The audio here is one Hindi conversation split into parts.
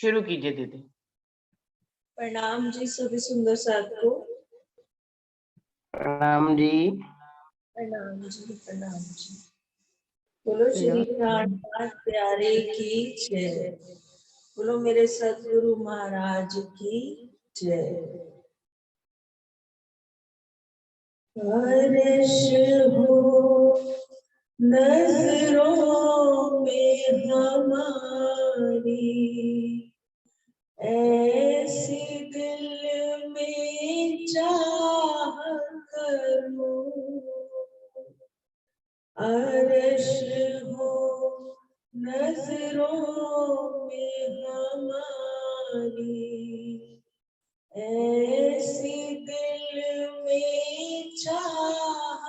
शुरू कीजिए दीदी। प्रणाम जी सभी सुंदर साथ को। प्रणाम जी। प्रणाम जी प्रणाम जी। बोलो श्री नाथ प्यारे की जय। बोलो मेरे सतगुरु महाराज की जय। हर्ष हो नजरों में हमारी, ऐसी दिल में चाह करूं। अर्श हो नजरों में हमारी, ऐसी दिल में चाह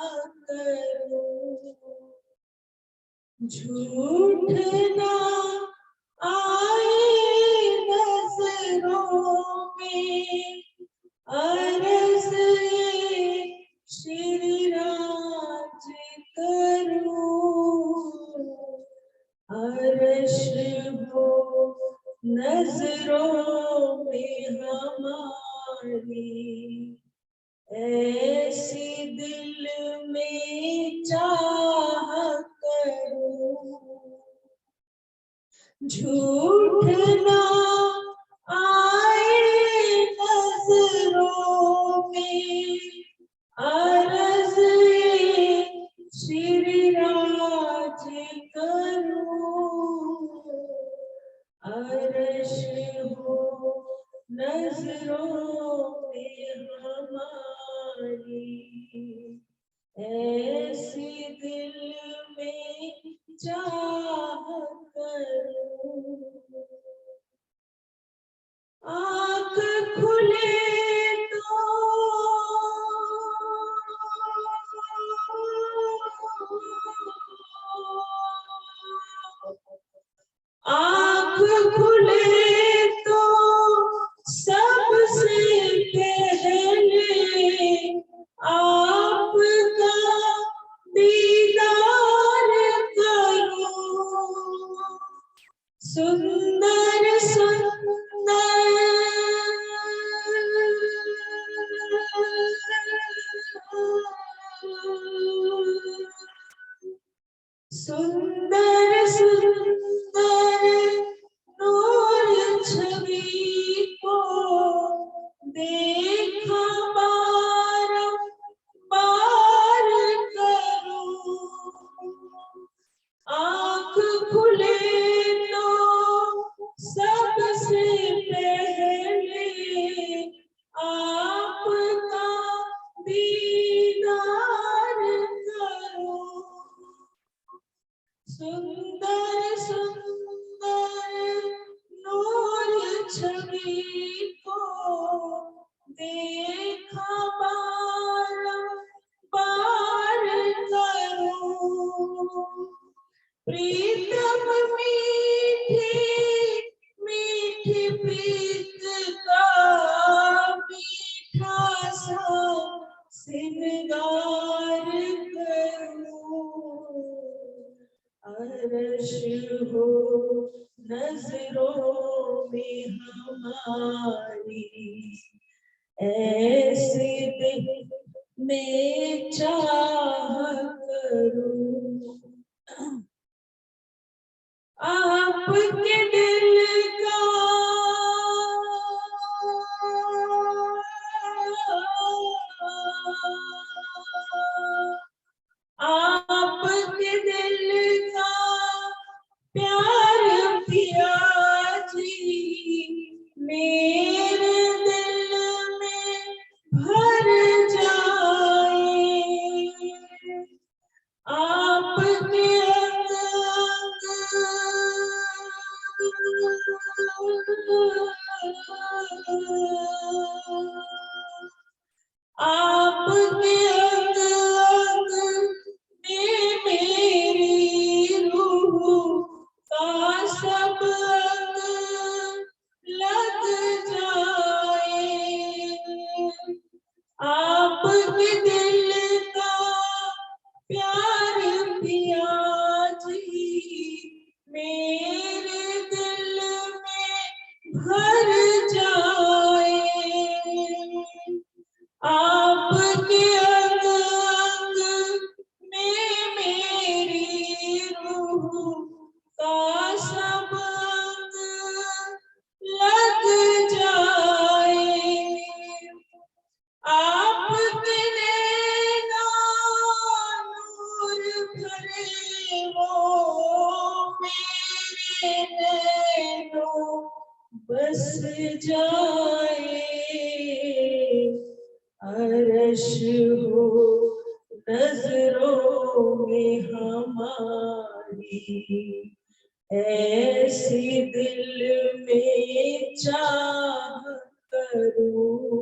करूं। झूठ ना आए नजरों में, अर्ज़ श्री राज करूं। अर्श हो नजरों में हमारी, ऐसी दिल में चाह करूं। झूठ ना आए नजरों में, अर्ज़ श्री राज करूं। अर्श हो नजरों में हमारी, ऐसी दिल में चाह करूं। आँख खुले तो आँख खुले तो सबसे पहले आपका दीदार करूं। सुंदर सुंदर सुंदर सुंदर नूर छवि को देखा बार बार करूं। आँख खुले तो सबसे पहले आपका दीदार करूं। सुंदर सुंदर नूर छवि को देखा बार बार करूं। प्रीतम मीठी मीठी प्रीत का मीठा सा श्रृंगार करूं। अर्श हो नजरों में हमारी, ऐसी दिल में चाह करूं। आपके दिल का आपके दिल का प्यार पिया जी मेरे दिल में भर जाए। आपके अंग भर जाए, आपके अंग अंग में मेरी रूह का सब अंग लग जाए, आपके नैना नूर भरे वो मेरे नैनों बस जाए, अर्श हो नजरों में हमारी, ऐसी दिल में चाह करूं,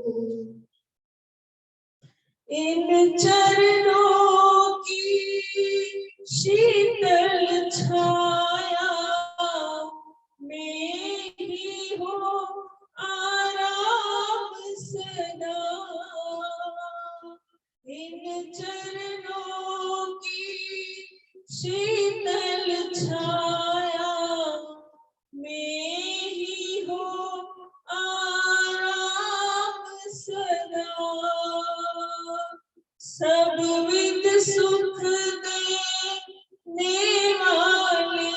इन चरणों की शीतल छाया में ही हो आराम सदा, इन चरणों की शीतल छाया में ही हो आराम सदा, सब विद सुख देने वाले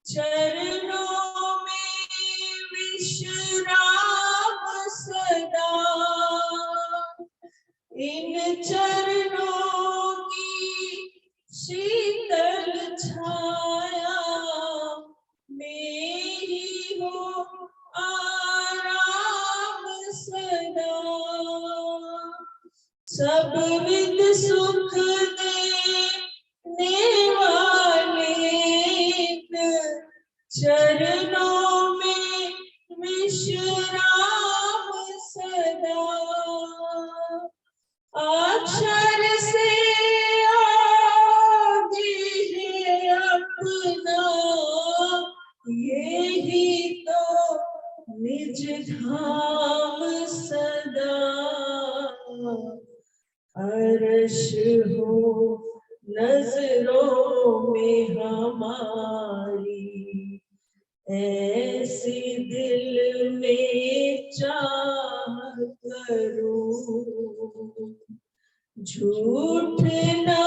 चरणों में विश्राम सदा, इन चरणों की शीतल छाया में ही हो आराम सदा, सब विद सुख देने वाले चरणों में विश्राम सदा, अक्षर से आगे है अपना यही तो निज धाम सदा, अर्श हो नजरों में हमारी, ऐसी दिल में चाह करूं, झूठ ना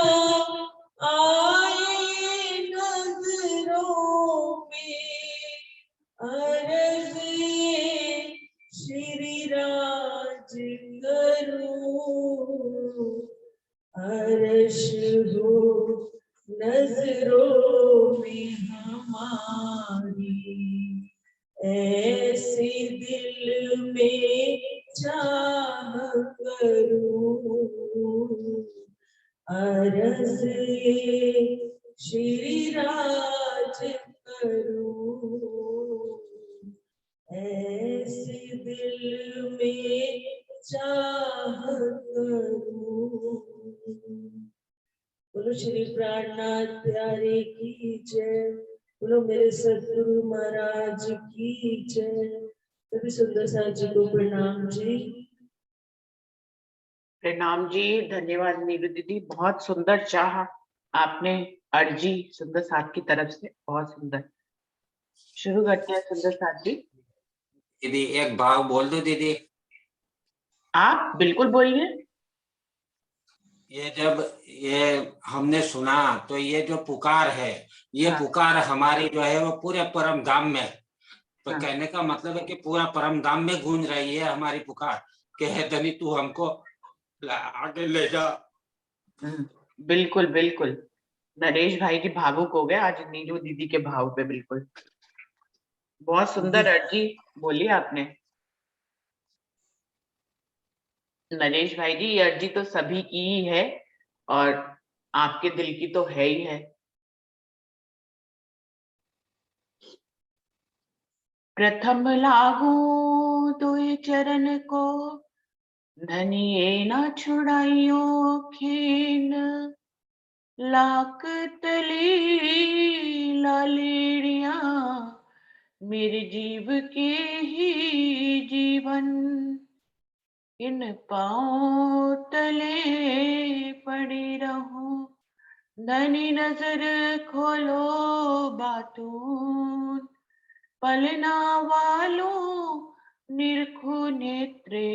आए नजरों में, अर्ज़ श्री राज करूं, अर्श हो नजरों में हमारी, ऐसी दिल में चाह करूं, अर्ज़ श्री राज करूं, ऐसी दिल में चाह करूं। बोलो श्री प्राणनाथ प्यारे की जय, बोलो मेरे सदगुरु महाराज की जय। सभी सुंदर साथ जी को प्रणाम जी। प्रणाम जी, धन्यवाद नीरू दीदी, बहुत सुंदर चाह आपने अर्जी सुंदर साथ की तरफ से, बहुत सुंदर। शुरू करते हैं सुंदर साथ जी। दीदी एक भाव बोल दो दीदी। आप बिल्कुल बोलिए। ये जब ये हमने सुना तो ये जो पुकार है, ये पुकार हमारी जो है वो पूरे परम धाम में, तो कहने का मतलब है कि पूरा परम धाम में गूंज रही है हमारी पुकार कि हे धनी तू हमको आगे ले जा। बिल्कुल बिल्कुल, नरेश भाई जी भावुक हो गए आज नीरू दीदी के भाव पे। बिल्कुल बहुत सुंदर अर्जी बोली आपने नरेश भाई जी। ये अर्जी तो सभी की ही है और आपके दिल की तो है ही है। प्रथम लागू दुई चरण को, धनिये न छुड़ाइयो खीन, लाक तली लालेड़िया मेरे जीव के ही जीवन, इन पाँव तले पड़ी रहूं, धनी नजर खोलो बातून, पलना वालों निरखो नेत्रे,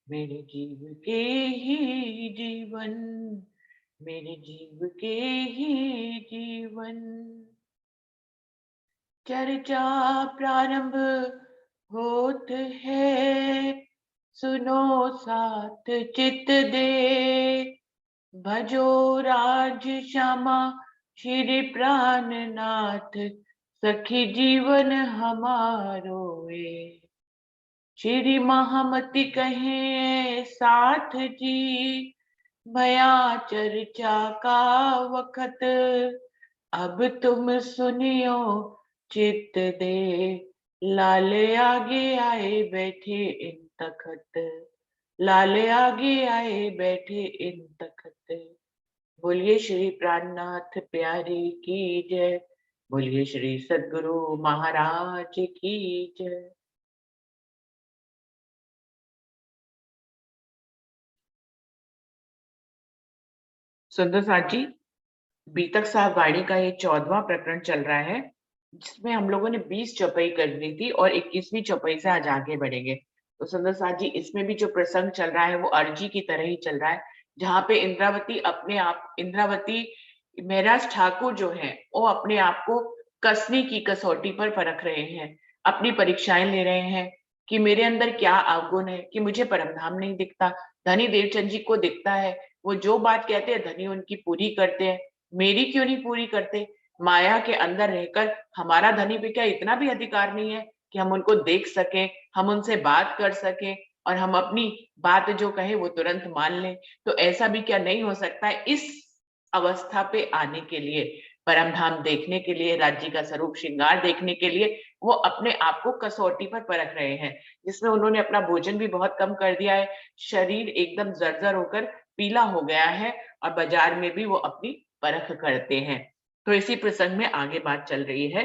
मेरे जीव के ही जीवन, मेरे जीव के ही जीवन। चर्चा प्रारंभ होत है, सुनो साथ चित दे, भजो राज श्यामा श्री प्राणनाथ, सखी जीवन हमारो ए। श्री महामति कहे साथ जी, भया चर्चा का वखत, अब तुम सुनियो चित दे, लाले आगे आए बैठे इन तखत, लाले आगे आए बैठे इन तखत। बोलिए श्री प्राणनाथ प्यारे की जय, बोलिए श्री सद्गुरु महाराज की जय। सुंदर साथ जी, बीतक साहब वाणी का ये 14वां प्रकरण चल रहा है, जिसमें हम लोगों ने 20 चौपाई कर ली थी और 21वीं चौपाई से आज आगे बढ़ेंगे। तो सुंदर साथ जी, इसमें भी जो प्रसंग चल रहा है वो अर्जी की तरह ही चल रहा है, जहाँ पे इंद्रावती महराज ठाकुर जो है वो अपने आप को कसने की कसौटी पर परख रहे हैं, अपनी परीक्षाएं ले रहे हैं कि मेरे अंदर क्या अवगुण है कि मुझे परमधाम नहीं दिखता। धनी देवचंद जी को दिखता है, वो जो बात कहते हैं धनी उनकी पूरी करते हैं, मेरी क्यों नहीं पूरी करते? माया के अंदर रहकर हमारा धनी पे क्या इतना भी अधिकार नहीं है कि हम उनको देख सके, हम उनसे बात कर सके और हम अपनी बात जो कहे वो तुरंत मान लें? तो ऐसा भी क्या नहीं हो सकता है? इस अवस्था पे आने के लिए, परमधाम देखने के लिए, राज्य का स्वरूप श्रृंगार देखने के लिए वो अपने आप को कसौटी पर परख रहे हैं, जिसमें उन्होंने अपना भोजन भी बहुत कम कर दिया है, शरीर एकदम जर्जर होकर पीला हो गया है और बाजार में भी वो अपनी परख करते हैं। तो इसी प्रसंग में आगे बात चल रही है।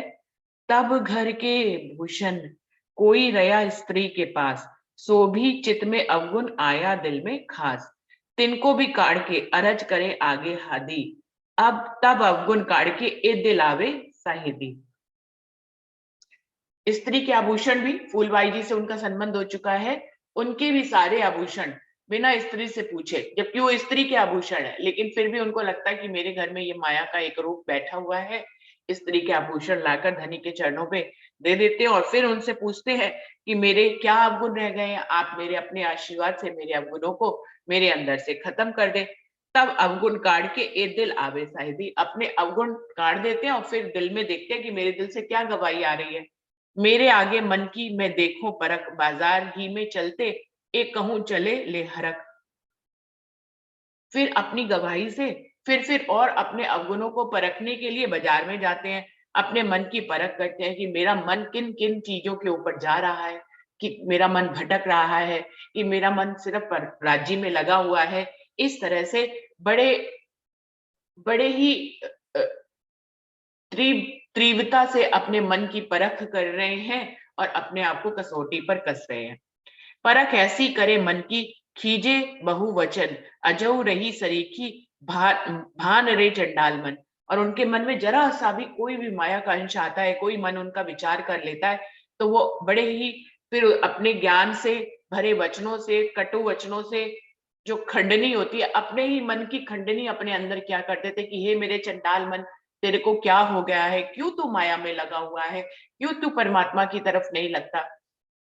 तब घर के भूषण कोई रया स्त्री के पास, सो भी चित में अवगुण आया दिल में खास, तिनको भी काढ़ के अरज करे आगे हादी, अब तब अवगुण काढ़ के ए दिल आवे साहिदी। स्त्री के आभूषण भी, फूलबाई जी से उनका संबंध हो चुका है, उनके भी सारे आभूषण बिना स्त्री से पूछे, जबकि वो स्त्री के आभूषण है, लेकिन फिर भी उनको लगता है कि मेरे घर में ये माया का एक रूप बैठा हुआ है। स्त्री के आभूषण लाकर धनी के चरणों पे दे देते हैं और फिर उनसे पूछते हैं कि मेरे क्या अवगुण रह गए हैं, आप मेरे अपने आशीर्वाद से मेरे अवगुणों को मेरे अंदर से खत्म कर दे। तब अवगुण काढ़ के ए दिल आवे साहिदी, अपने अवगुण काढ़ देते हैं और फिर दिल में देखते हैं कि मेरे दिल से क्या गवाही आ रही है। मेरे आगे मन की मैं देखूं परख, बाजार ही में चलते एक कहूं चले ले हरख। फिर अपनी गवाही से फिर और अपने अवगुणों को परखने के लिए बाजार में जाते हैं, अपने मन की परख करते हैं कि मेरा मन किन किन चीजों के ऊपर जा रहा है, कि मेरा मन भटक रहा है, कि मेरा मन सिर्फ राज्य में लगा हुआ है। इस तरह से बड़े बड़े ही तीव्रता से अपने मन की परख कर रहे हैं और अपने आप को कसौटी पर कस रहे हैं। परख ऐसी करे मन की, खीजे बहुवचन, अजऊ रही सरीखी, भान रे चंडाल मन। और उनके मन में जरा सा भी कोई भी माया का अंश आता है, कोई मन उनका विचार कर लेता है, तो वो बड़े ही फिर अपने ज्ञान से भरे वचनों से, कटु वचनों से जो खंडनी होती है, अपने ही मन की खंडनी अपने अंदर क्या करते थे कि हे मेरे चंडाल मन, तेरे को क्या हो गया है, क्यों तू माया में लगा हुआ है, क्यों तू परमात्मा की तरफ नहीं लगता?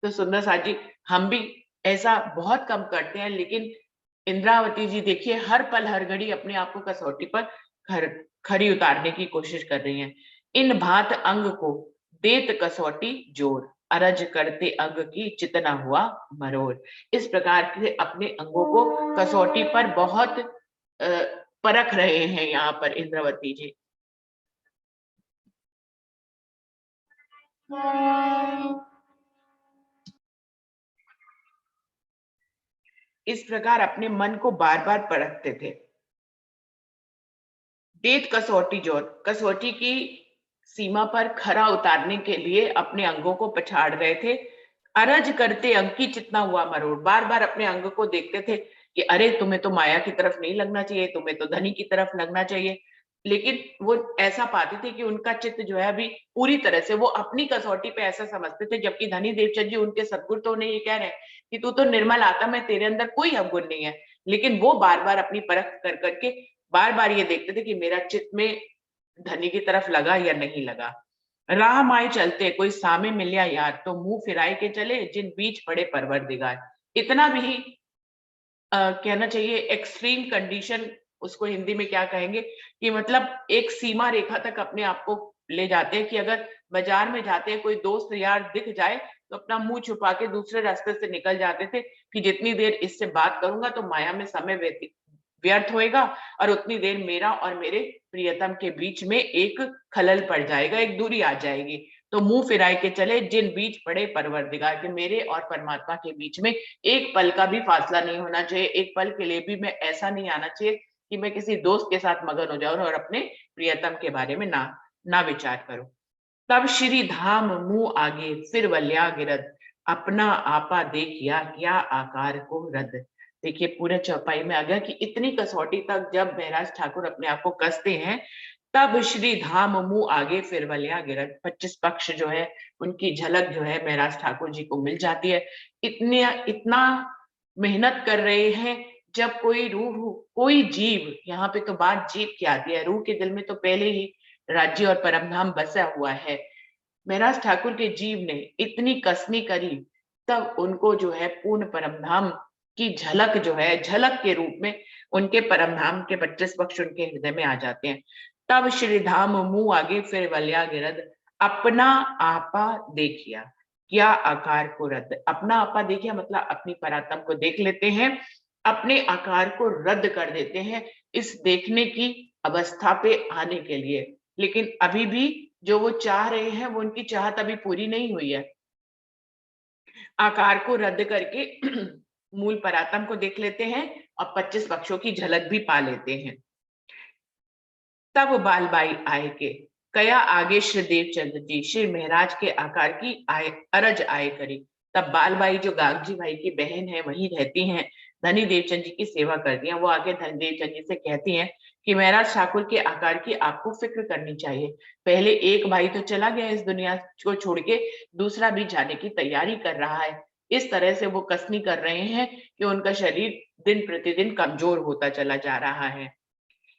तो सुंदर साथ जी, हम भी ऐसा बहुत कम करते हैं, लेकिन इंद्रावती जी देखिए हर पल हर घड़ी अपने आप को कसौटी पर खरी उतारने की कोशिश कर रही हैं। इन भांत अंग को देत कसौटी जोर, अरज करते अंग की चितना हुआ मरोड़। इस प्रकार से अपने अंगों को कसौटी पर बहुत परख रहे हैं यहाँ पर इंद्रावती जी। इस प्रकार अपने मन को बार बार परखते थे। देत कसौटी जोर, कसौटी की सीमा पर खरा उतारने के लिए अपने अंगों को पछाड़ रहे थे। अरज करते अंग की चितना हुआ मरोड़, बार बार अपने अंग को देखते थे कि अरे तुम्हें तो माया की तरफ नहीं लगना चाहिए, तुम्हें तो धनी की तरफ लगना चाहिए। लेकिन वो ऐसा पाते थे कि उनका चित्त जो है अभी पूरी तरह से वो अपनी कसौटी पे ऐसा समझते थे, जबकि धनी देवचंद जी उनके सद्गुरु तो उन्हें ये कह रहे हैं कि तू तो निर्मल आत्मा है, तेरे अंदर कोई अवगुण नहीं है। लेकिन वो बार बार अपनी परख कर करके बार बार ये देखते थे कि मेरा चित्त में धनी की तरफ लगा या नहीं लगा। राह आए चलते कोई सामे मिलिया यार, तो मुंह फिराए के चले जिन बीच पड़े परवरदिगार। इतना भी कहना चाहिए एक्सट्रीम कंडीशन, उसको हिंदी में क्या कहेंगे कि मतलब एक सीमा रेखा तक अपने आप को ले जाते हैं कि अगर बाजार में जाते हैं कोई दोस्त यार दिख जाए तो अपना मुंह छुपा के दूसरे रास्ते से निकल जाते थे कि जितनी देर इससे बात करूंगा तो माया में समय व्यर्थ होएगा और उतनी देर मेरा और मेरे प्रियतम के बीच में एक खलल पड़ जाएगा, एक दूरी आ जाएगी। तो मुंह फिराए के चले जिन बीच पड़े परवरदिगार, के मेरे और परमात्मा के बीच में एक पल का भी फासला नहीं होना चाहिए, एक पल के लिए भी मैं ऐसा नहीं आना चाहिए कि मैं किसी दोस्त के साथ मगन हो जाऊं और अपने प्रियतम के बारे में ना विचार करूं। तब श्री धाम मुंह आगे फिर वल्या गिरद, अपना आपा देखिया क्या आकार को रद। देखिए पूरे चौपाई में आ गया कि इतनी कसौटी तक जब महराज ठाकुर अपने आप को कसते हैं, तब श्री धाम मुंह आगे फिर वल्या गिरद, 25 पक्ष जो है उनकी झलक जो है महराज ठाकुर जी को मिल जाती है। इतना मेहनत कर रहे हैं, जब कोई रूह कोई जीव, यहाँ पे तो बात जीव की आती है, रूह के दिल में तो पहले ही राज्य और परमधाम बसा हुआ है। महराज ठाकुर के जीव ने इतनी कसनी करी, तब उनको जो है पूर्ण परमधाम की झलक जो है, झलक के रूप में उनके परमधाम के 25 पक्ष उनके हृदय में आ जाते हैं। तब श्री धाम मुंह आगे फिर वल्या गिरद, अपना आपा देखिया क्या आकार को रद्द। अपना आपा देखिया मतलब अपनी परात्म को देख लेते हैं, अपने आकार को रद्द कर देते हैं इस देखने की अवस्था पे आने के लिए। लेकिन अभी भी जो वो चाह रहे हैं वो उनकी चाहत अभी पूरी नहीं हुई है। आकार को रद्द करके मूल परात्म को देख लेते हैं और 25 पक्षों की झलक भी पा लेते हैं। तब बालबाई आए के कया आगे श्री देवचंद जी, श्री महाराज के आकार की अरज आए करी। तब बालबाई जो गागजी भाई की बहन है वहीं रहती हैं, धनी देवचंद जी की सेवा करती हैं। वो आगे धनी देवचंद जी से कहती हैं कि महाराज ठाकुर के आकार की आपको फिक्र करनी चाहिए। पहले एक भाई तो चला गया इस दुनिया को छोड़ के, दूसरा भी जाने की तैयारी कर रहा है। इस तरह से वो कसनी कर रहे हैं कि उनका शरीर दिन प्रतिदिन कमजोर होता चला जा रहा है।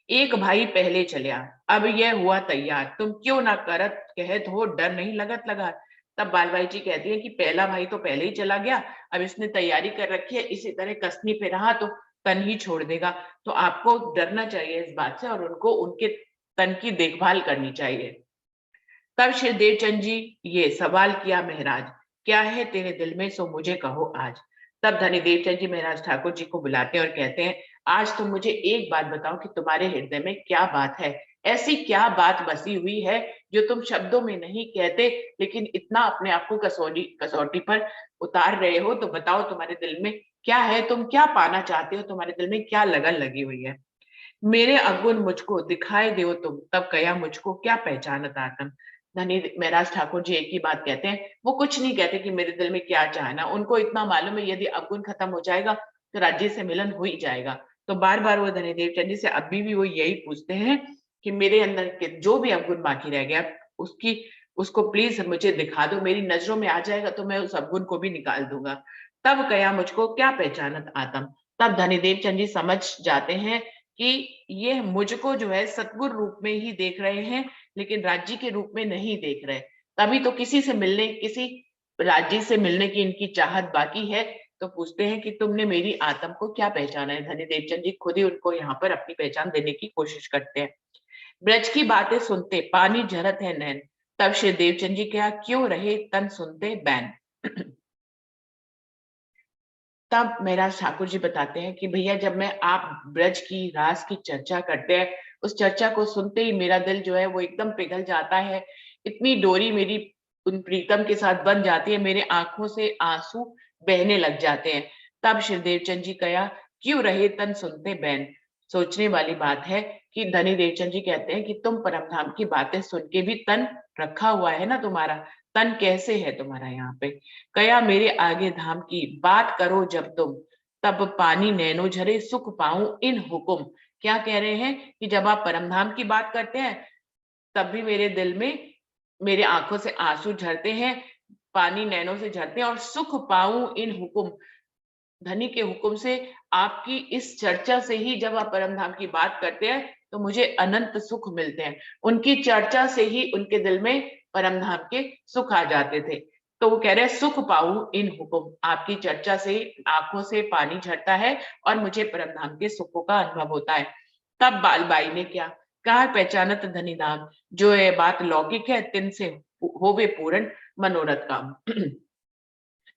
एक भाई पहले चलिया, अब यह हुआ तैयार, तुम क्यों ना करत कहत हो, डर नहीं लगत लगा। तब बालबाई जी कहती है कि पहला भाई तो पहले ही चला गया, अब इसने तैयारी कर रखी है, इसी तरह कसनी पे रहा तो तन ही छोड़ देगा। तो आपको डरना चाहिए इस बात से और उनको उनके तन की देखभाल करनी चाहिए। तब श्री देवचंद जी ये सवाल किया, महाराज क्या है तेरे दिल में, सो मुझे कहो आज। तब धनी देवचंद जी महाराज ठाकुर जी को बुलाते हैं और कहते हैं, आज तुम मुझे एक बात बताओ कि तुम्हारे हृदय में क्या बात है, ऐसी क्या बात बसी हुई है जो तुम शब्दों में नहीं कहते, लेकिन इतना अपने आप को कसौटी पर उतार रहे हो। तो बताओ तुम्हारे दिल में क्या है, तुम क्या पाना चाहते हो, तुम्हारे दिल में क्या लगन लगी हुई है। मेरे अवगुण मुझको दिखाए दो तुम, तब कया मुझको क्या पहचानत आत्म। धनी महाराज ठाकुर जी एक ही बात कहते हैं, वो कुछ नहीं कहते कि मेरे दिल में क्या चाहना, उनको इतना मालूम है यदि अवगुण खत्म हो जाएगा तो राज्य से मिलन हो ही जाएगा। तो बार बार वो धनी देवचंद जी से अभी भी वो यही पूछते हैं कि मेरे अंदर के जो भी अवगुण बाकी रह गया उसको प्लीज मुझे दिखा दो, मेरी नजरों में आ जाएगा तो मैं उस अवगुण को भी निकाल दूंगा। तब कया मुझको क्या पहचानत आत्म। तब धनी देवचंद जी समझ जाते हैं कि ये मुझको जो है सतगुरु रूप में ही देख रहे हैं, लेकिन राज्य के रूप में नहीं देख रहे। तभी तो किसी राज्य से मिलने की इनकी चाहत बाकी है। तो पूछते हैं कि तुमने मेरी आत्म को क्या पहचाना है। धनी देवचंद जी खुद ही उनको यहाँ पर अपनी पहचान देने की कोशिश करते हैं। ब्रज की बातें सुनते पानी झरत है नैन, तब श्री देवचंद जी क्या क्यों रहे तन सुनते बैन। तब महाराज ठाकुर जी बताते हैं कि भैया जब मैं आप ब्रज की रास की चर्चा करते हैं, उस चर्चा को सुनते ही मेरा दिल जो है वो एकदम पिघल जाता है, इतनी डोरी मेरी उन प्रीतम के साथ बन जाती है, मेरे आंखों से आंसू बहने लग जाते हैं। तब श्री देवचंद जी कया क्यों रहे तन सुनते बैन। सोचने वाली बात है कि धनी देवचंद जी कहते हैं कि तुम परमधाम की बातें सुन के भी तन रखा हुआ है ना, तुम्हारा तन कैसे है तुम्हारा यहाँ पे। कया मेरे आगे धाम की बात करो जब तुम, तब पानी नैनो झरे सुख पाऊं इन हुकुम। क्या कह रहे हैं कि जब आप परमधाम की बात करते हैं तब भी मेरे दिल में, मेरे आंखों से आंसू झरते हैं, पानी नैनों से झरते हैं, और सुख पाऊं इन हुक्म, धनी के हुक्म से, आपकी इस चर्चा से ही जब आप परमधाम की बात करते हैं तो मुझे अनंत सुख मिलते हैं। उनकी चर्चा से ही उनके दिल में परमधाम के सुख आ जाते थे। तो वो कह रहे हैं सुख पाऊं इन हुक्म, आपकी चर्चा से आंखों से पानी झरता है और मुझे परमधाम के सुखों का अनुभव होता है। तब बालबाई ने क्या कहा, पहचानत धनी धाम, जो ये बात लौकिक है तिन से होवे पूर्ण मनोरथ काम।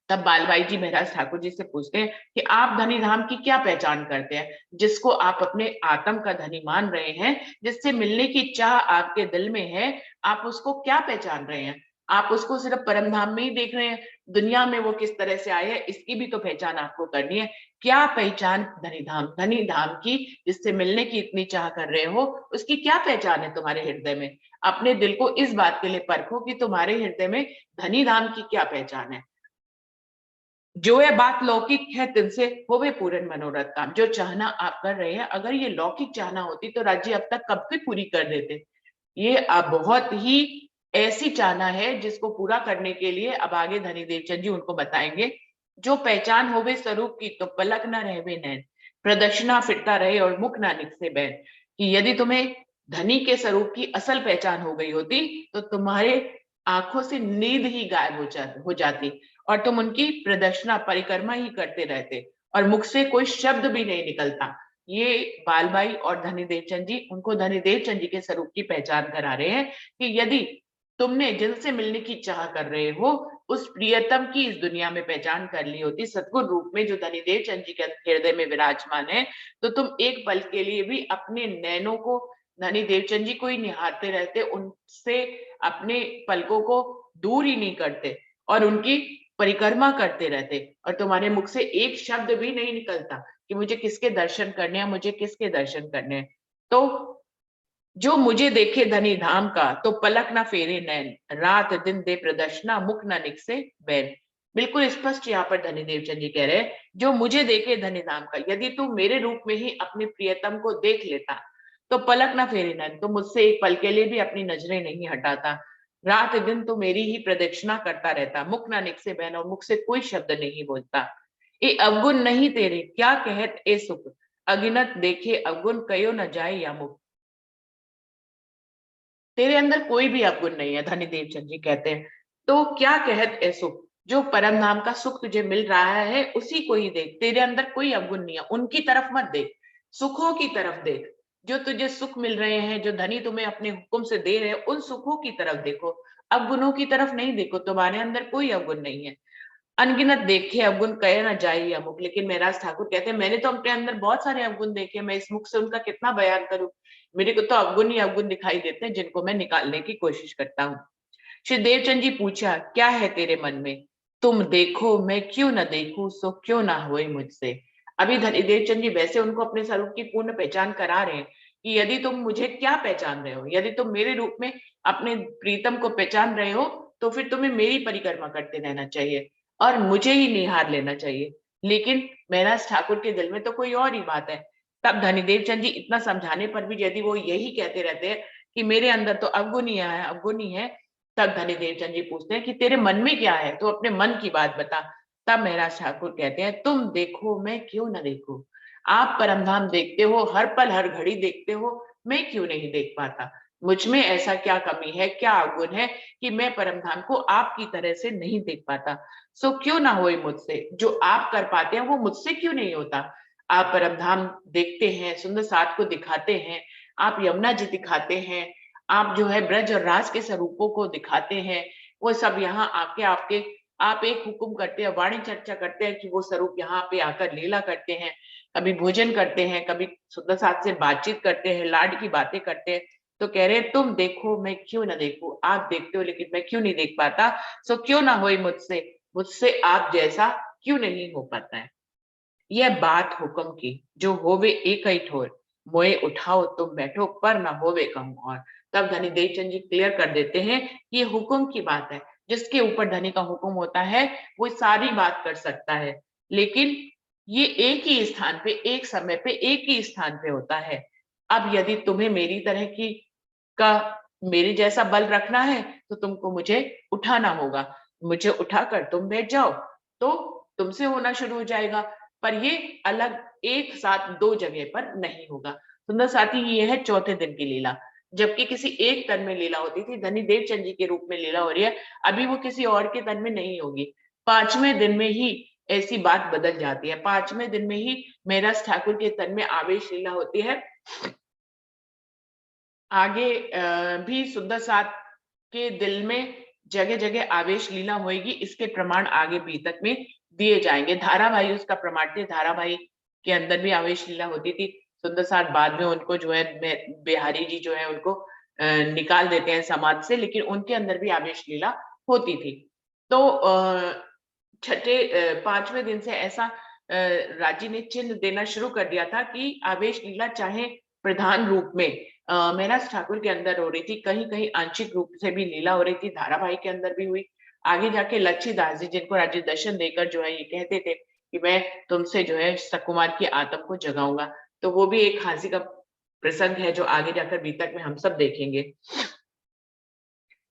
तब बालबाई जी महाराज ठाकुर जी से पूछते हैं कि आप धनी धाम की क्या पहचान करते हैं, जिसको आप अपने आत्म का धनी मान रहे हैं, जिससे मिलने की चाह आपके दिल में है, आप उसको क्या पहचान रहे हैं? आप उसको सिर्फ परम धाम में ही देख रहे हैं, दुनिया में वो किस तरह से आए हैं इसकी भी तो पहचान आपको करनी है। क्या पहचान धनी धाम की, जिससे मिलने की इतनी चाह कर रहे हो, उसकी क्या पहचान है तुम्हारे हृदय में? अपने दिल को इस बात के लिए परखो कि तुम्हारे हृदय में धनी धाम की क्या पहचान है। जो ये बात लौकिक है तिनसे होवे पूर्ण मनोरथ काम, जो चाहना आप कर रहे हैं, अगर ये लौकिक चाहना होती तो राज्य अब तक कब की पूरी कर देते। ये अब बहुत ही ऐसी चाहना है जिसको पूरा करने के लिए अब आगे धनी देवचंद जी उनको बताएंगे। जो पहचान होवे स्वरूप की तो पलक न रहवे नैन, प्रदक्षिणा फिरता रहे और मुख ना निकसे बैन। कि यदि तुम्हें धनी के स्वरूप की असल पहचान हो गई होती तो तुम्हारे आंखों से नींद ही गायब हो जाती और तुम उनकी प्रदक्षिणा परिक्रमा ही करते रहते और मुख से कोई शब्द भी नहीं निकलता। ये बालबाई और धनी देवचंद जी उनको धनी देवचंद जी के स्वरूप की पहचान करा रहे हैं कि यदि तुमने जिनसे मिलने की चाह कर रहे हो उस प्रियतम की इस दुनिया में पहचान कर ली होती सद्गुण रूप में जो धनी देवचंद जी के हृदय में विराजमान है, तो तुम एक पल के लिए भी अपने नैनों को धनी देवचंद जी को ही निहारते रहते, उनसे अपने पलकों को दूर ही नहीं करते और उनकी परिक्रमा करते रहते और तुम्हारे मुख से एक शब्द भी नहीं निकलता कि मुझे किसके दर्शन करने हैं, मुझे किसके दर्शन करने हैं। तो जो मुझे देखे धनी धाम का तो पलक ना फेरे नैन, रात दिन दे प्रदर्शना मुख ना निकसे बैन। बिल्कुल स्पष्ट यहाँ पर धनी देवचंद जी कह रहे हैं, जो मुझे देखे धनी धाम का, यदि तू मेरे रूप में ही अपने प्रियतम को देख लेता तो पलक ना फेरे नैन, तो मुझसे एक पल के लिए भी अपनी नजरें नहीं हटाता, रात दिन तो मेरी ही प्रदक्षिणा करता रहता, मुख ना निकसे बैन, और मुख से कोई शब्द नहीं बोलता। ए अवगुण नहीं तेरे क्या कहत ए सुख, अगिनत देखे अवगुण कयो न जाए या मुख। तेरे अंदर कोई भी अवगुण नहीं है, धनी देवचंद जी कहते हैं, तो क्या कहत ए सुख, जो परम नाम का सुख तुझे मिल रहा है उसी को ही देख, तेरे अंदर कोई अवगुण नहीं है, उनकी तरफ मत देख, सुखों की तरफ देख। जो तुझे सुख मिल रहे हैं, जो धनी तुम्हें अपने हुक्म से दे रहे हैं, उन सुखों की तरफ देखो, अवगुणों की तरफ नहीं देखो, तुम्हारे अंदर कोई अवगुण नहीं है। अनगिनत देखे अवगुण कहे ना जाए अमुक, लेकिन महाराज ठाकुर कहते हैं मैंने तो अपने अंदर बहुत सारे अवगुण देखे, मैं इस मुख से उनका कितना बयान करूं, मेरे को तो अवगुण ही अवगुण दिखाई देते हैं जिनको मैं निकालने की कोशिश करता हूँ। श्री देवचंद जी पूछा, क्या है तेरे मन में, तुम देखो मैं क्यों न देखूं, सो क्यों ना होए मुझसे। अभी धनी देवचंद जी वैसे उनको अपने स्वरूप की पूर्ण पहचान करा रहे हैं कि यदि तुम मुझे क्या पहचान रहे हो, यदि तुम मेरे रूप में अपने प्रीतम को पहचान रहे हो तो फिर तुम्हें मेरी परिक्रमा करते रहना चाहिए और मुझे ही निहार लेना चाहिए। लेकिन महाराज ठाकुर के दिल में तो कोई और ही बात है। तब धनी देवचंद जी इतना समझाने पर भी यदि वो यही कहते रहते हैं कि मेरे अंदर तो अवगुण ही है, अवगुण ही है, तब धनी देवचंद जी पूछते हैं कि तेरे मन में क्या है, तो अपने मन की बात बता। तब महाराज ठाकुर कहते हैं, तुम देखो मैं क्यों ना देखूं, आप परमधाम देखते हो, हर पल हर घड़ी देखते हो, मैं क्यों नहीं देख पाता, मुझ में ऐसा क्या कमी है, क्या अवगुण है कि मैं परमधाम को आपकी तरह से नहीं देख पाता। सो क्यों ना होए मुझसे, जो आप कर पाते हैं वो मुझसे क्यों नहीं होता। आप परमधाम देखते हैं, सुंदर साथ को दिखाते हैं, आप यमुना जी दिखाते हैं, आप जो है ब्रज और राज के स्वरूपों को दिखाते हैं, वो सब यहाँ आके आपके आप एक हुक्म करते हैं, वाणी चर्चा करते हैं कि वो स्वरूप यहाँ पे आकर लीला करते हैं, कभी भोजन करते हैं, कभी सुंदर साथ से बातचीत करते हैं, लाड की बातें करते हैं। तो कह रहे हैं तुम देखो मैं क्यों ना देखूं, आप देखते हो लेकिन मैं क्यों नहीं देख पाता, सो क्यों ना होए मुझसे, मुझसे आप जैसा क्यों नहीं हो पाता है। यह बात हुक्म की जो होवे एक ही ठोर, मोए उठाओ तुम बैठो पर ना होवे कहूं और। तब धनी देवचंद जी क्लियर कर देते हैं कि ये हुक्म की बात है, जिसके ऊपर धनी का हुक्म होता है वो सारी बात कर सकता है, लेकिन ये एक ही स्थान पे, एक समय पे, एक ही स्थान पे होता है। अब यदि तुम्हें मेरी तरह की का मेरे जैसा बल रखना है तो तुमको मुझे उठाना होगा, मुझे उठाकर तुम बैठ जाओ तो तुमसे होना शुरू हो जाएगा, पर ये अलग एक साथ दो जगह पर नहीं होगा। सुंदर साथी, ये है चौथे दिन की लीला, जबकि किसी एक तन में लीला होती थी, धनी देवचंद जी के रूप में लीला हो रही है, अभी वो किसी और के तन में नहीं होगी। 5वें दिन में ही ऐसी बात बदल जाती है, 5वें दिन में ही मेहराज ठाकुर के तन में आवेश लीला होती है। आगे भी सुंदर साथ के दिल में जगह जगह आवेश लीला होगी, इसके प्रमाण आगे बीतक में दिए जाएंगे। धाराभाई उसका प्रमाण थे, धाराभाई के अंदर भी आवेश लीला होती थी। सुंदर साथ बाद में उनको जो है बिहारी जी जो है उनको निकाल देते हैं समाज से, लेकिन उनके अंदर भी आवेश लीला होती थी। तो छठे 5वें दिन से ऐसा राजी ने चिन्ह देना शुरू कर दिया था कि आवेश लीला चाहे प्रधान रूप में मेहराज ठाकुर के अंदर हो रही थी, कहीं कहीं आंशिक रूप से भी लीला हो रही थी, धाराभाई के अंदर भी हुई। आगे जाके लच्छीदास जी, जिनको राज्य दर्शन देकर जो है ये कहते थे कि मैं तुमसे जो है सकुमार की आत्म को जगाऊंगा, तो वो भी एक हंसी का प्रसंग है जो आगे जाकर बीतक में हम सब देखेंगे।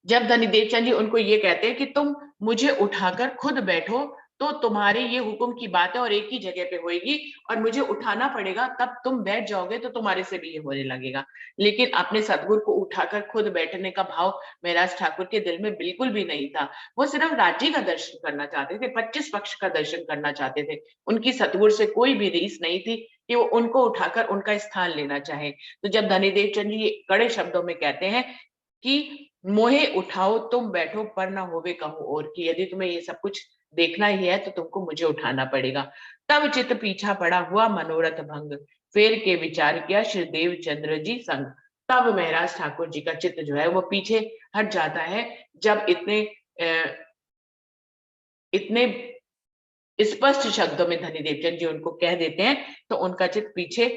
जब धनी देवचंद जी उनको ये कहते हैं कि तुम मुझे उठाकर खुद बैठो तो तुम्हारे ये हुक्म की बात है और एक ही जगह पे होएगी, और मुझे उठाना पड़ेगा, तब तुम बैठ जाओगे तो तुम्हारे से भी ये होने लगेगा। लेकिन अपने सदगुरु को उठाकर खुद बैठने का भाव मेहराज ठाकुर के दिल में बिल्कुल भी नहीं था। वो सिर्फ राज्य का दर्शन करना चाहते थे, 25 पक्ष का दर्शन करना चाहते थे। उनकी सतगुरु से कोई भी रीस नहीं थी कि वो उनको उठाकर उनका स्थान लेना चाहे। तो जब धनी देवचंद जी कड़े शब्दों में कहते हैं कि मोहे उठाओ तुम बैठो पर ना होवे कहूं और, कि यदि तुम्हें ये सब कुछ देखना ही है तो तुमको मुझे उठाना पड़ेगा। तब चित पीछा पड़ा हुआ मनोरथ भंग, फेर के विचार किया श्री देवचंद्र जी संग। तब महाराज ठाकुर जी का चित्त जो है वो पीछे हट जाता है, जब इतने स्पष्ट शब्दों में धनी देवचंद जी उनको कह देते हैं, तो उनका चित्त पीछे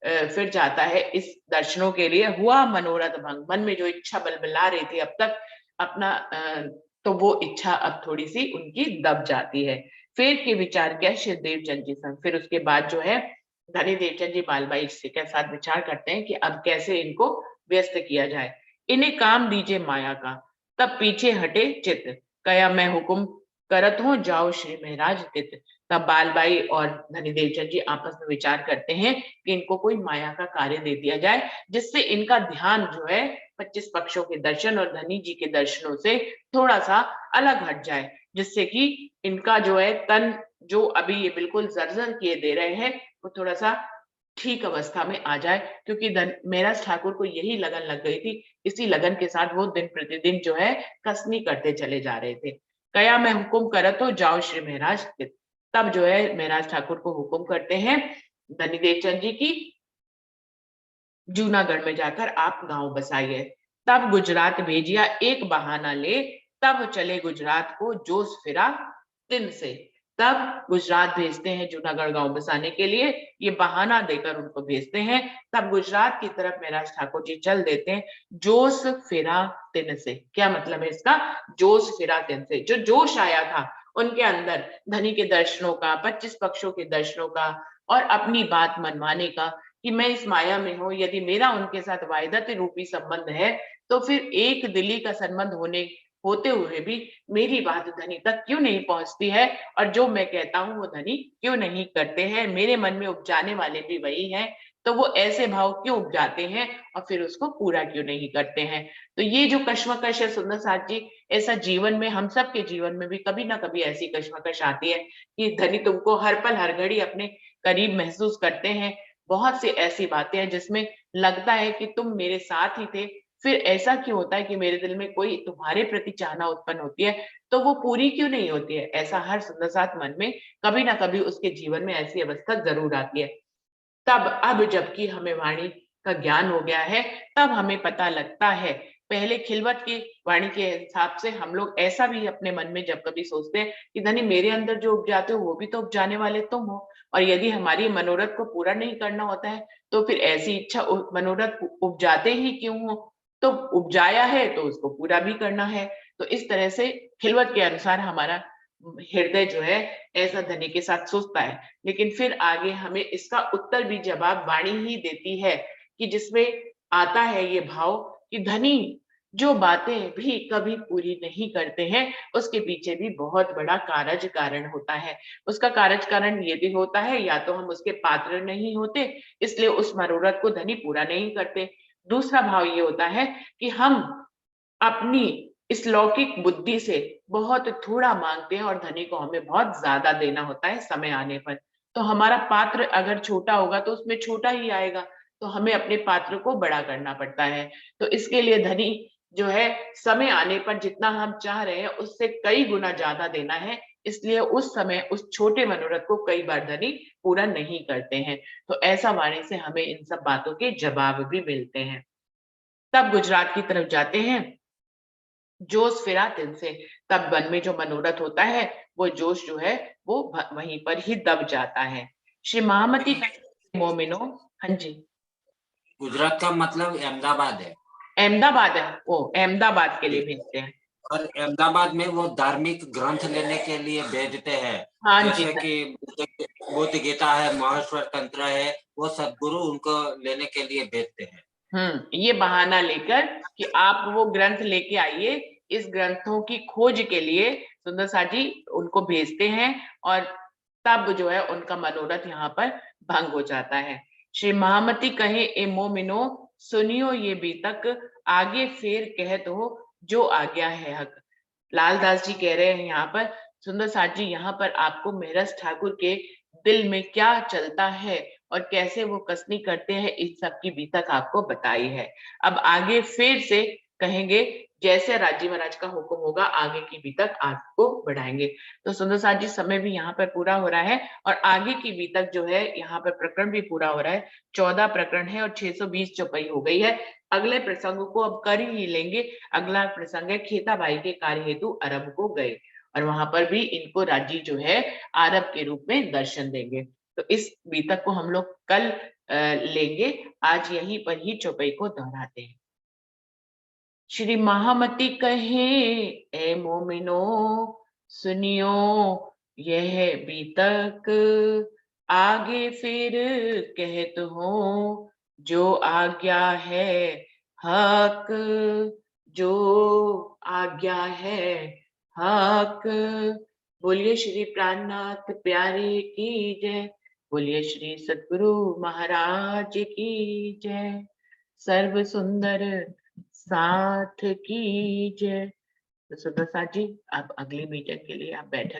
फिर जाता है इस दर्शनों के लिए। हुआ मनोरथ भंग, मन में जो इच्छा बलबला रही थी अब तक अपना, तो वो इच्छा अब थोड़ी सी उनकी दब जाती है। फिर के विचार किया श्री देवचंद जी संग, फिर उसके बाद जो है धनी देवचंद जी बालबाई जी के साथ विचार करते हैं कि अब कैसे इनको व्यस्त किया जाए। इन्हें काम दीजिए माया का, तब पीछे हटे चित्त, कया मैं हुक्म करत हूँ जाओ श्री महाराज तित। तब बालबाई और धनी देवचंद जी आपस में विचार करते हैं कि इनको कोई माया का कार्य दे दिया जाए, जिससे इनका ध्यान जो है 25 पक्षों के दर्शन और धनी जी के दर्शनों से थोड़ा सा अलग हट जाए, जिससे कि इनका जो है तन जो अभी ये बिल्कुल जर्जर किए दे रहे हैं वो थोड़ा सा ठीक अवस्था में आ जाए। क्योंकि मेहराज ठाकुर को यही लगन लग गई थी, इसी लगन के साथ वो दिन प्रतिदिन जो है कसनी करते चले जा रहे थे। कया मैं हुक्म करत हो जाओ श्री महाराज तित। तब जो है महाराज ठाकुर को हुक्म करते हैं धनी देवचंद जी की, जूनागढ़ में जाकर आप गांव बसाइए। तब गुजरात भेजिया एक बहाना ले, तब चले गुजरात को जोश फिरा दिन से। तब गुजरात भेजते हैं जूनागढ़ गांव बसाने के लिए, ये बहाना देकर उनको भेजते हैं। तब गुजरात की तरफ महाराज ठाकुर जी चल देते हैं जोश फिरा दिन से। क्या मतलब है इसका? जोश फिरा दिन से, जो जोश आया था उनके अंदर धनी के दर्शनों का, 25 पक्षों के दर्शनों का और अपनी बात मनवाने का, कि मैं इस माया में हूँ, यदि मेरा उनके साथ वायदत्व रूपी संबंध है तो फिर एक दिली का संबंध होते हुए भी मेरी बात धनी तक क्यों नहीं पहुंचती है, और जो मैं कहता हूँ वो धनी क्यों नहीं करते हैं, मेरे मन में उपजाने वाले भी वही हैं, तो वो ऐसे भाव क्यों उपजाते हैं और फिर उसको पूरा क्यों नहीं करते हैं। तो ये जो कश्मकश है सुंदर साथ जी, ऐसा जीवन में हम सब के जीवन में भी कभी ना कभी ऐसी कश्मकश आती है कि धनी तुमको हर पल हर घड़ी अपने करीब महसूस करते हैं। बहुत सी ऐसी बातें हैं जिसमें लगता है कि तुम मेरे साथ ही थे, फिर ऐसा क्यों होता है कि मेरे दिल में कोई तुम्हारे प्रति चाहना उत्पन्न होती है तो वो पूरी क्यों नहीं होती है। ऐसा हर सुंदर साथ मन में कभी ना कभी उसके जीवन में ऐसी अवस्था जरूर आती है। तब अब जबकि हमें वाणी का ज्ञान हो गया है, तब हमें पता लगता है, पहले खिलवत की वाणी के हिसाब से हम लोग ऐसा भी अपने मन में जब कभी सोचते हैं कि धनी मेरे अंदर जो उपजाते हो वो भी तो उपजाने वाले तुम हो, और यदि हमारी मनोरथ को पूरा नहीं करना होता है तो फिर ऐसी इच्छा मनोरथ उपजाते ही क्यों हो, तो उपजाया है तो उसको पूरा भी करना है। तो इस तरह से खिलवत के अनुसार हमारा हृदय जो है ऐसा धनी के साथ सोचता है। लेकिन फिर आगे हमें इसका उत्तर भी जवाब वाणी ही देती है कि जिसमें आता है ये भाव कि धनी जो बातें भी कभी पूरी नहीं करते हैं, उसके पीछे भी बहुत बड़ा कारज कारण होता है। उसका कारज कारण ये भी होता है, या तो हम उसके पात्र नहीं होते, इसलिए उस मनोरथ को धनी पूरा नहीं करते। दूसरा भाव ये होता है कि हम अपनी इस लौकिक बुद्धि से बहुत थोड़ा मांगते हैं और धनी को हमें बहुत ज्यादा देना होता है समय आने पर। तो हमारा पात्र अगर छोटा होगा तो उसमें छोटा ही आएगा, तो हमें अपने पात्र को बड़ा करना पड़ता है। तो इसके लिए धनी जो है समय आने पर जितना हम चाह रहे हैं उससे कई गुना ज्यादा देना है, इसलिए उस समय उस छोटे मनोरथ को कई बार धनी पूरा नहीं करते हैं। तो ऐसा वाणी से हमें इन सब बातों के जवाब भी मिलते हैं। तब गुजरात की तरफ जाते हैं, जोश फिरा तिल से। तब वन में जो मनोरथ होता है वो जोश जो है वो वहीं पर ही दब जाता है। श्री महामती मोमिनो। हाँ जी। गुजरात का मतलब अहमदाबाद है। अहमदाबाद है, वो अहमदाबाद के लिए भेजते हैं। और अहमदाबाद में वो धार्मिक ग्रंथ लेने के लिए भेजते हैं। हाँ जी। जैसे कि बुद्ध गीता है, महेश्वर तंत्र है, वो सदगुरु उनको लेने के लिए भेजते हैं। ये बहाना लेकर कि आप वो ग्रंथ लेके आइए, इस ग्रंथों की खोज के लिए सुंदर सा जी उनको भेजते हैं, और तब जो है उनका मनोरथ यहाँ पर भंग हो जाता है। श्री महामती कहे ए मोमिनो, सुनियो ये बीतक, आगे फेर कहत हो जो आज्ञा है हक। लालदास जी कह रहे हैं यहाँ पर, सुंदर साथ जी यहाँ पर आपको मेहरस ठाकुर के दिल में क्या चलता है और कैसे वो कसनी करते हैं, इस सब की बीतक आपको बताई है। अब आगे फिर से कहेंगे, जैसे राजी महाराज का हुक्म होगा आगे की बीतक आपको बढ़ाएंगे। तो सुंदर साथ जी समय भी यहाँ पर पूरा हो रहा है और आगे की बीतक जो है यहाँ पर प्रकरण भी पूरा हो रहा है। 14 प्रकरण है और 620 चौपाई हो गई है। अगले प्रसंग को अब कर ही लेंगे। अगला प्रसंग है खेता भाई के कार्य हेतु अरब को गए, और वहां पर भी इनको राजी जो है आरब के रूप में दर्शन देंगे। तो इस बीतक को हम लोग कल लेंगे। आज यहीं पर ही चौपाई को दोहराते हैं। श्री महामती कहे ए मोमिनो, सुनियो यह बीतक, आगे फिर कहत हो जो आज्ञा है हक, जो आज्ञा है हक। बोलिए श्री प्राणनाथ प्यारे की जय। बोलिए श्री सद्गुरु महाराज की जय। सर्व सुंदर साथ की जय। तो सुंदर साथ जी, अब अगली मीटिंग के लिए आप बैठक